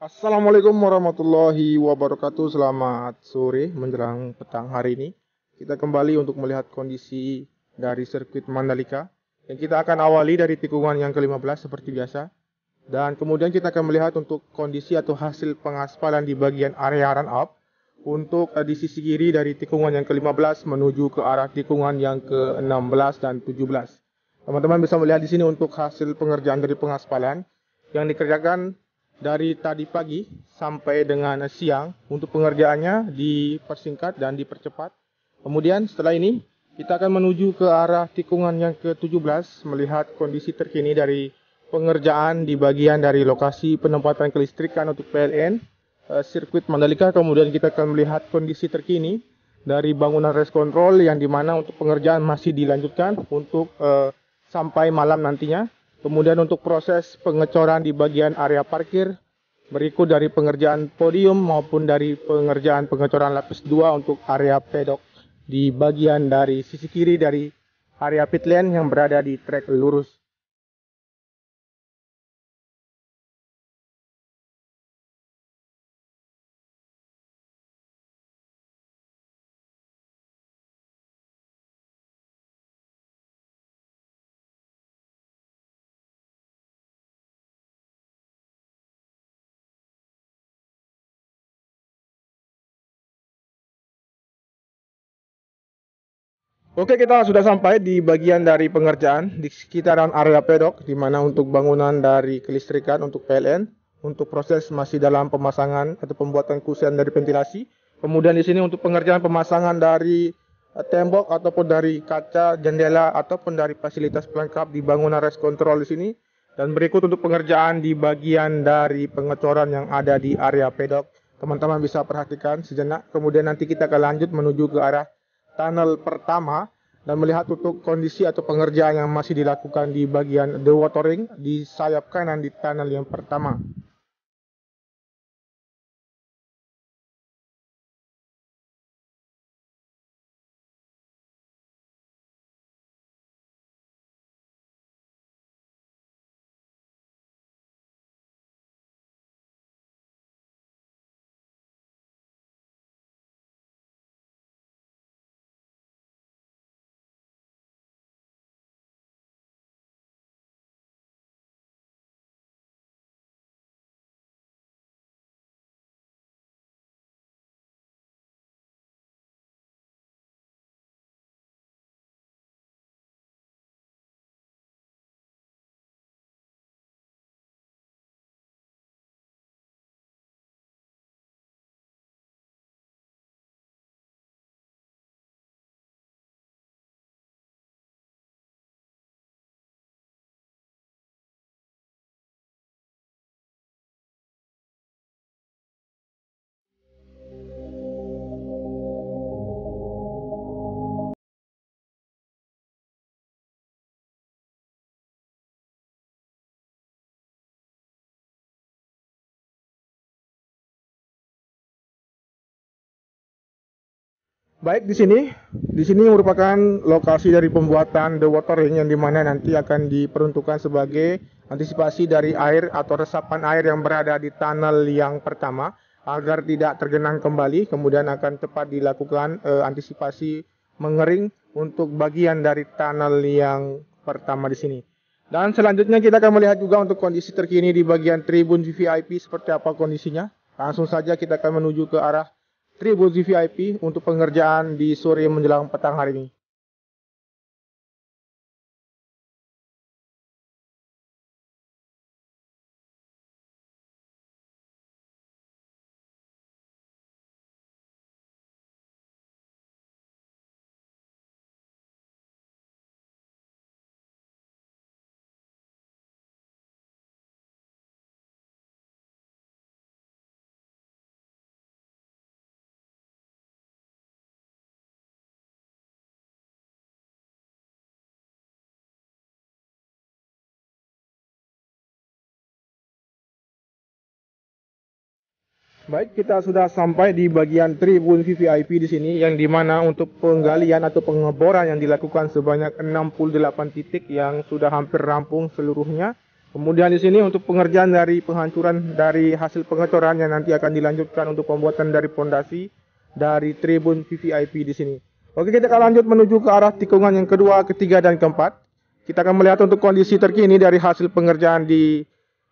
Assalamualaikum warahmatullahi wabarakatuh. Selamat sore menjelang petang hari ini. Kita kembali untuk melihat kondisi dari sirkuit Mandalika. Yang kita akan awali dari tikungan yang ke-15 seperti biasa. Dan kemudian kita akan melihat untuk kondisi atau hasil pengaspalan di bagian area run up. Untuk di sisi kiri dari tikungan yang ke-15 menuju ke arah tikungan yang ke-16 dan 17. Teman-teman bisa melihat di sini untuk hasil pengerjaan dari pengaspalan yang dikerjakan dari tadi pagi sampai dengan siang. Untuk pengerjaannya dipersingkat dan dipercepat. Kemudian setelah ini kita akan menuju ke arah tikungan yang ke-17 melihat kondisi terkini dari pengerjaan di bagian dari lokasi penempatan kelistrikan untuk PLN sirkuit Mandalika. Kemudian kita akan melihat kondisi terkini dari bangunan race control yang dimana untuk pengerjaan masih dilanjutkan untuk sampai malam nantinya. Kemudian untuk proses pengecoran di bagian area parkir, berikut dari pengerjaan podium maupun dari pengerjaan pengecoran lapis 2 untuk area pedok di bagian dari sisi kiri dari area pit lane yang berada di trek lurus. Oke, kita sudah sampai di bagian dari pengerjaan di sekitaran area pedok, di mana untuk bangunan dari kelistrikan untuk PLN, untuk proses masih dalam pemasangan atau pembuatan kusen dari ventilasi. Kemudian di sini untuk pengerjaan pemasangan dari tembok ataupun dari kaca jendela ataupun dari fasilitas pelengkap di bangunan race control di sini. Dan berikut untuk pengerjaan di bagian dari pengecoran yang ada di area pedok. Teman-teman bisa perhatikan sejenak. Kemudian nanti kita akan lanjut menuju ke arah tunnel pertama dan melihat untuk kondisi atau pengerjaan yang masih dilakukan di bagian dewatering di sayap kanan di tunnel yang pertama. Baik, di sini merupakan lokasi dari pembuatan dewatering yang dimana nanti akan diperuntukkan sebagai antisipasi dari air atau resapan air yang berada di tunnel yang pertama agar tidak tergenang kembali. Kemudian akan tepat dilakukan antisipasi mengering untuk bagian dari tunnel yang pertama di sini. Dan selanjutnya kita akan melihat juga untuk kondisi terkini di bagian tribun VVIP seperti apa kondisinya. Langsung saja kita akan menuju ke arah tribun VVIP untuk pengerjaan di sore menjelang petang hari ini. Baik, kita sudah sampai di bagian tribun VVIP di sini yang dimana untuk penggalian atau pengeboran yang dilakukan sebanyak 68 titik yang sudah hampir rampung seluruhnya. Kemudian di sini untuk pengerjaan dari penghancuran dari hasil pengecoran yang nanti akan dilanjutkan untuk pembuatan dari pondasi dari tribun VVIP di sini. Oke, kita akan lanjut menuju ke arah tikungan yang kedua, ketiga, dan keempat. Kita akan melihat untuk kondisi terkini dari hasil pengerjaan di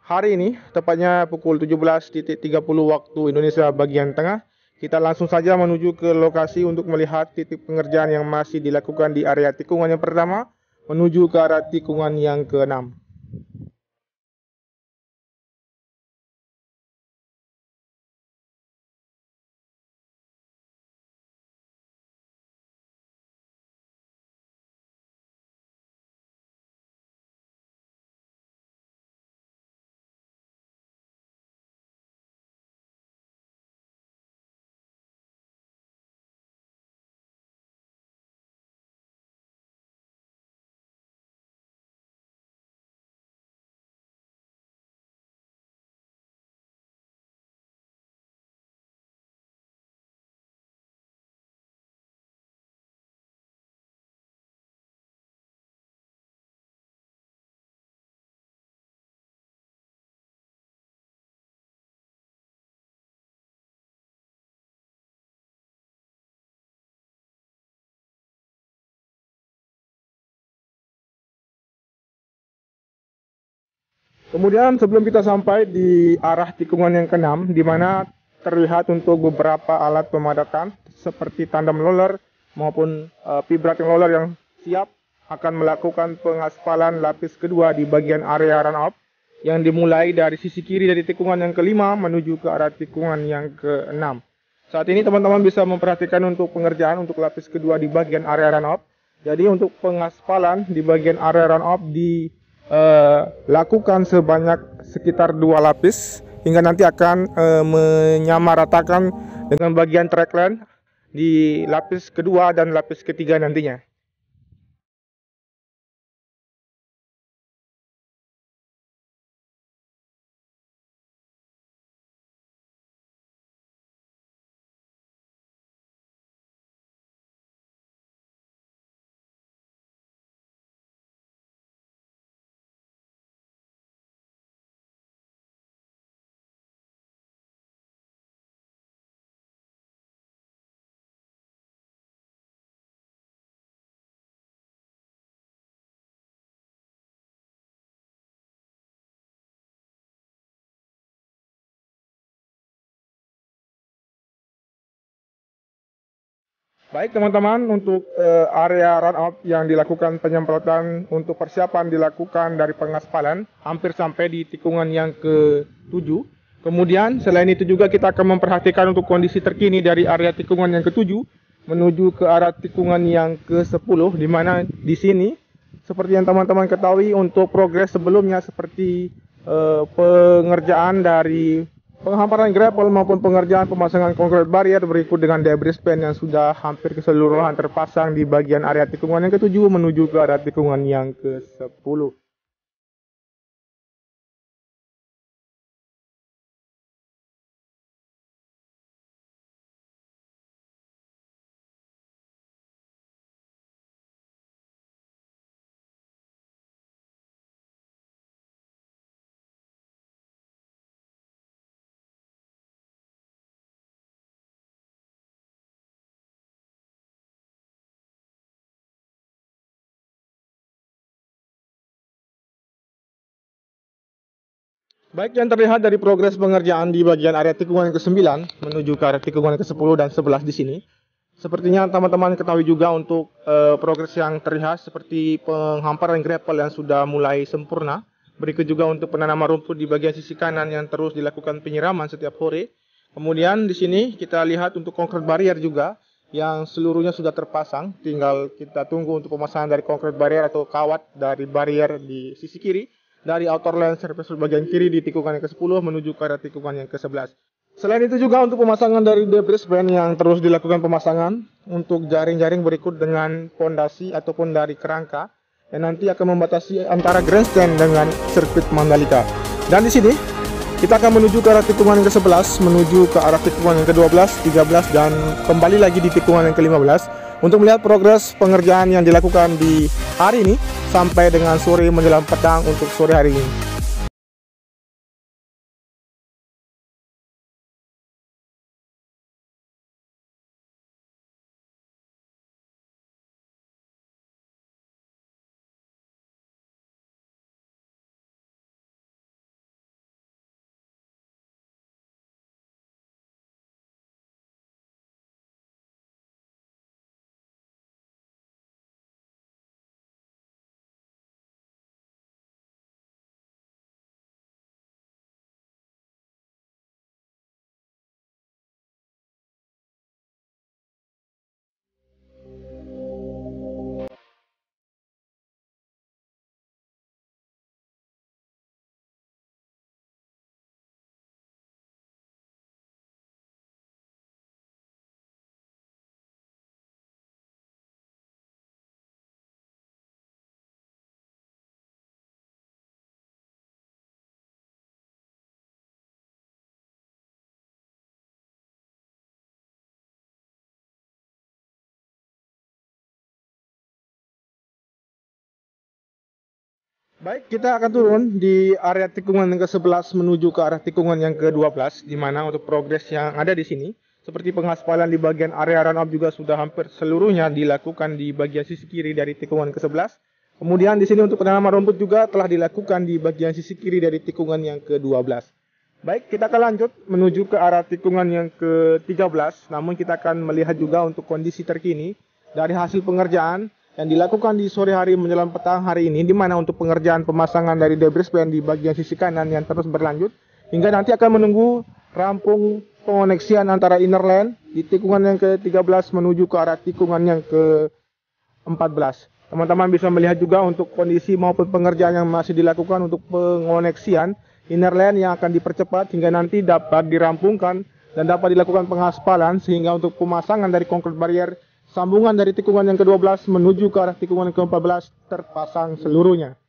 hari ini, tepatnya pukul 17.30 waktu Indonesia bagian tengah. Kita langsung saja menuju ke lokasi untuk melihat titik pengerjaan yang masih dilakukan di area tikungan yang pertama menuju ke arah tikungan yang keenam. Kemudian sebelum kita sampai di arah tikungan yang keenam, di mana terlihat untuk beberapa alat pemadatan seperti tandem roller maupun vibrating roller yang siap akan melakukan pengaspalan lapis kedua di bagian area run-off yang dimulai dari sisi kiri dari tikungan yang kelima menuju ke arah tikungan yang keenam. Saat ini teman-teman bisa memperhatikan untuk pengerjaan untuk lapis kedua di bagian area run-off. Jadi untuk pengaspalan di bagian area run-off lakukan sebanyak sekitar 2 lapis hingga nanti akan menyamaratakan dengan bagian trackline di lapis kedua dan lapis ketiga nantinya. Baik teman-teman, untuk area run-off yang dilakukan penyemprotan untuk persiapan dilakukan dari pengaspalan hampir sampai di tikungan yang ke-7. Kemudian selain itu juga kita akan memperhatikan untuk kondisi terkini dari area tikungan yang ke-7 menuju ke arah tikungan yang ke-10, di mana di sini seperti yang teman-teman ketahui untuk progres sebelumnya seperti pengerjaan dari penghamparan gravel maupun pengerjaan pemasangan konkret barrier berikut dengan debris pan yang sudah hampir keseluruhan terpasang di bagian area tikungan yang ke-7 menuju ke arah tikungan yang ke-10. Baik, yang terlihat dari progres pengerjaan di bagian area tikungan ke-9 menuju ke arah tikungan ke-10 dan 11 di sini. Sepertinya teman-teman ketahui juga untuk progres yang terlihat seperti penghamparan gravel yang sudah mulai sempurna. Berikut juga untuk penanaman rumput di bagian sisi kanan yang terus dilakukan penyiraman setiap sore. Kemudian di sini kita lihat untuk konkret barrier juga yang seluruhnya sudah terpasang. Tinggal kita tunggu untuk pemasangan dari konkret barrier atau kawat dari barrier di sisi kiri dari outer lane surface bagian kiri di tikungan yang ke-10 menuju ke arah tikungan yang ke-11. Selain itu juga untuk pemasangan dari debris pan yang terus dilakukan pemasangan untuk jaring-jaring berikut dengan pondasi ataupun dari kerangka yang nanti akan membatasi antara grandstand dengan sirkuit Mandalika. Dan di sini kita akan menuju ke arah tikungan yang ke-11 menuju ke arah tikungan yang ke-12, 13 dan kembali lagi di tikungan yang ke-15 untuk melihat progres pengerjaan yang dilakukan di hari ini sampai dengan sore menjelang petang untuk sore hari ini. Baik, kita akan turun di area tikungan yang ke-11 menuju ke arah tikungan yang ke-12, di mana untuk progres yang ada di sini, seperti pengaspalan di bagian area run-up juga sudah hampir seluruhnya dilakukan di bagian sisi kiri dari tikungan ke-11. Kemudian di sini untuk penanaman rumput juga telah dilakukan di bagian sisi kiri dari tikungan yang ke-12. Baik, kita akan lanjut menuju ke arah tikungan yang ke-13, namun kita akan melihat juga untuk kondisi terkini dari hasil pengerjaan yang dilakukan di sore hari menjelang petang hari ini, di mana untuk pengerjaan pemasangan dari debris band di bagian sisi kanan yang terus berlanjut hingga nanti akan menunggu rampung pengoneksian antara inner lane di tikungan yang ke-13 menuju ke arah tikungan yang ke-14. Teman-teman bisa melihat juga untuk kondisi maupun pengerjaan yang masih dilakukan untuk pengoneksian inner lane yang akan dipercepat hingga nanti dapat dirampungkan dan dapat dilakukan pengaspalan, sehingga untuk pemasangan dari concrete barrier sambungan dari tikungan yang ke-12 menuju ke arah tikungan yang ke-14 terpasang seluruhnya.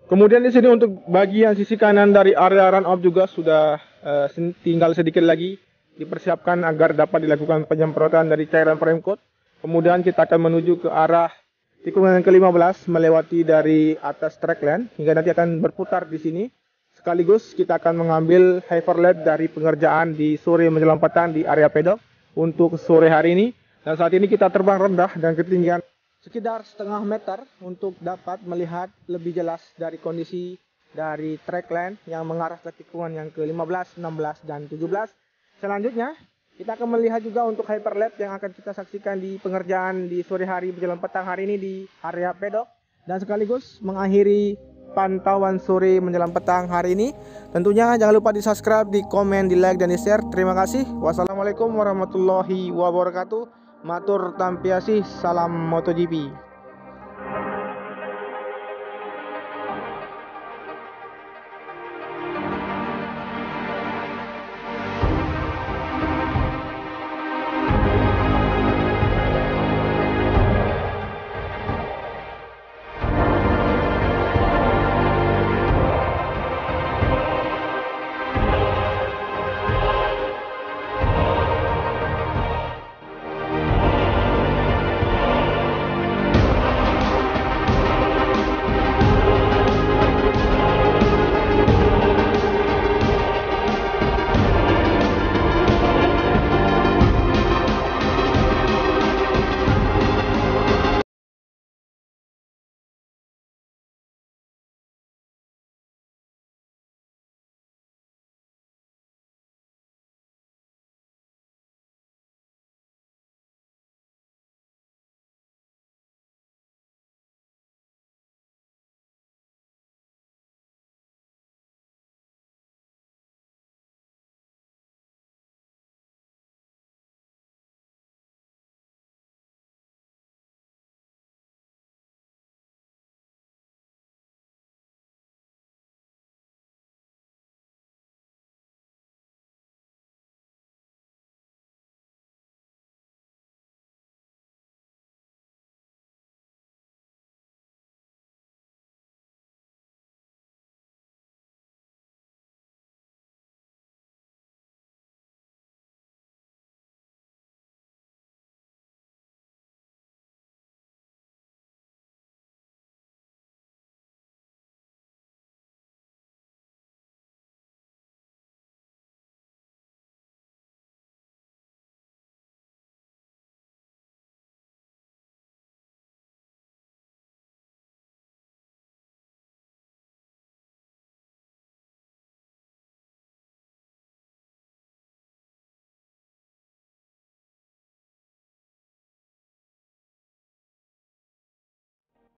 Kemudian di sini untuk bagian sisi kanan dari area run off juga sudah tinggal sedikit lagi dipersiapkan agar dapat dilakukan penyemprotan dari cairan frame coat. Kemudian kita akan menuju ke arah tikungan yang ke-15 melewati dari atas track lane hingga nanti akan berputar di sini. Sekaligus kita akan mengambil hyperlap dari pengerjaan di sore menjelang petang di area pedok untuk sore hari ini. Dan saat ini kita terbang rendah dan ketinggian sekitar setengah meter untuk dapat melihat lebih jelas dari kondisi dari track lane yang mengarah ke tikungan yang ke-15, 16, dan 17. Selanjutnya, kita akan melihat juga untuk hyperlap yang akan kita saksikan di pengerjaan di sore hari menjelang petang hari ini di area pedok. Dan sekaligus mengakhiri pantauan sore menjelang petang hari ini. Tentunya jangan lupa di subscribe, di komen, di like, dan di share. Terima kasih. Wassalamualaikum warahmatullahi wabarakatuh. Matur tampiasih, salam MotoGP.